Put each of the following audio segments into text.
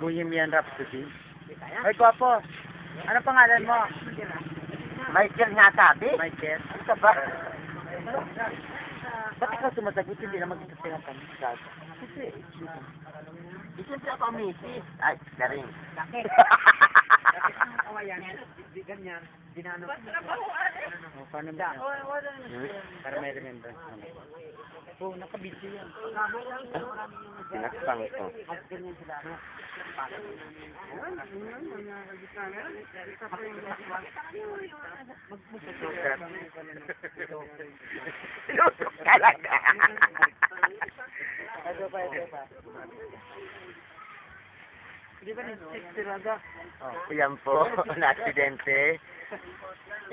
Bohemian Rhapsody. Ay, gwapo. Ano pangalan mo? Michael nga sabi. Michael. Ano ka ba? Ba't ikaw sumasagot? Hindi na magkakasaya kami. Kasi, siyempre ako ang misis. Ay, garing. Bakit? Kawayan. Di ganyan. Dinano. Oh, paano ba? Para may remembrance. Oh, nakabidyo yan. Sinakpang ko. Ganyan sila. Lusok talaga. Ito pa. Di ba ni-stick sila ga? Oh, yan po, na-aksidente.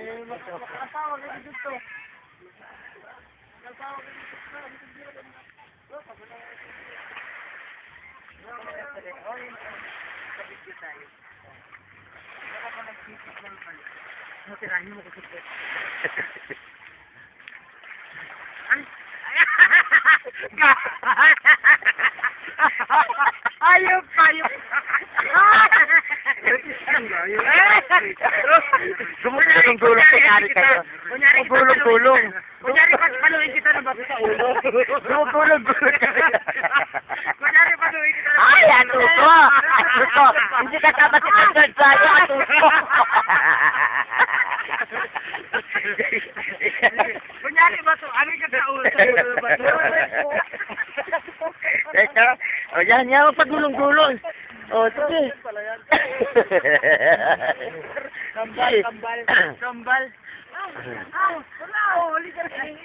Nakatawag ka dito. Tirahin mo kasi. Ayop. Gulong-gulong kunyari kayo. Gulong-gulong. Kunyari paluin kita ng bato sa ulo. Gulong-gulong kayo. Kunyari paluin kita ng Ay, atuto! Atuto! Hindi ka tama si Android Plaza, atuto! Kunyari bato, ano ka sa ulo? Teka, o yan, pagulong-gulong. O, sige. Kambal. Wala, huli ka rin.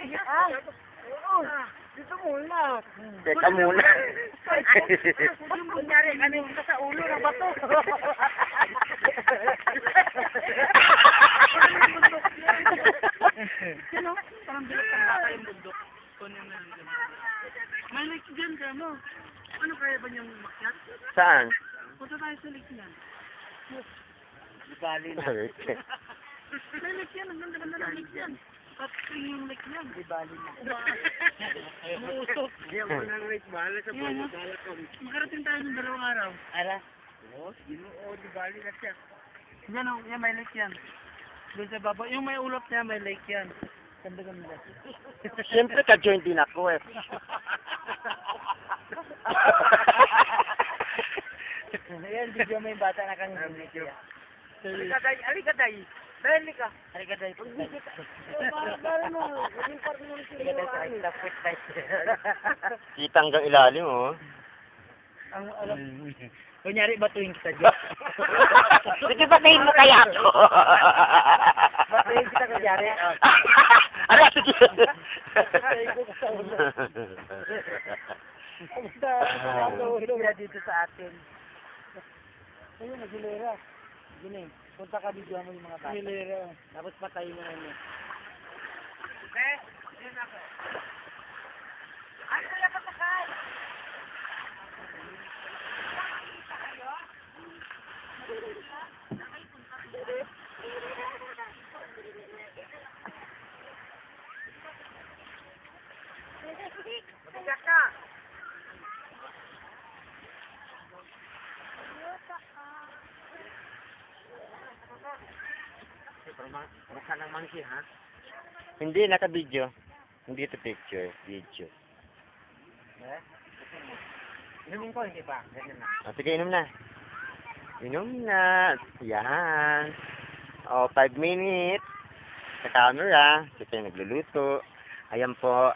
Dito muna. Teka muna. Kunyari, ano yung sa ulo ng bato? Sino? Parang bilang ng bata yung bundok. May lake dyan ka, no? Ano kaya ba niyang makyat? Saan? Punta tayo sa lake niyan. Bali na. May lake yan, ang ganda-ganda ng lake yan. Tapos yung lake yan. Di bali na. Muusok. Yan mo ng lake, bahala sa puno. Makarating tayo ng 2 araw. Ara? Oo, di bali na siya. Yan o, yan may lake yan. Doon sa baba, yung may ulap niya, may lake yan. Ganda-ganda. Siyempre ka-join din ako eh. Ayan, video mo yung bata na kang video. Aligaday. Dahil ka. Aligaday. Kita hanggang ilalim, oh. Ang alam. Kunyari batuin kita dyan. Sige, batayin mo kaya ako. Batuin kita kunyari. Ano? Sige. Basta dito sa atin. Ayun, nagilera. Gini, punta ka video mo yung mga bata. Nagilera. Tapos patayin mo na niya. Okay? Yun ako. Ano kaya patakay? Mabigat ka! Mukha ng monkey, ha? Hindi, naka-video. Hindi ito picture, video. Inumin ko, hindi pa. Ganyan na. Sige, inom na. Inom na. Yan. O, 5 minutes. Sa camera. Kasi nagluluto. Ayan po,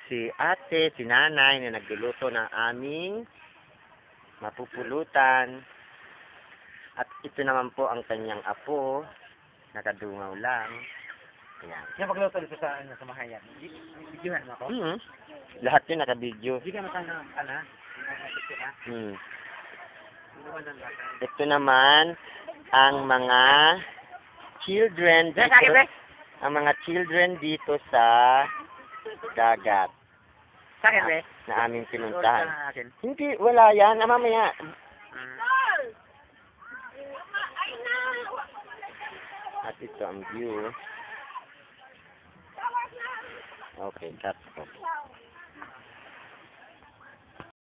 si ate, si nanay na nagluluto ng aming mapupulutan. At ito naman po ang kanyang apo. Nakadungaw lang. Ayan. Yung pagluto dito sa mahayan. Videohan mo ako? Lahat yun naka-video. Hindi ka matanda, ana? Ito naman ang mga children dito. Ang mga children dito sa dagat. Sa akin, be? Na aming pinuntahan. Hindi, wala yan. Mamaya. At ito ang view. Okay, cut ko.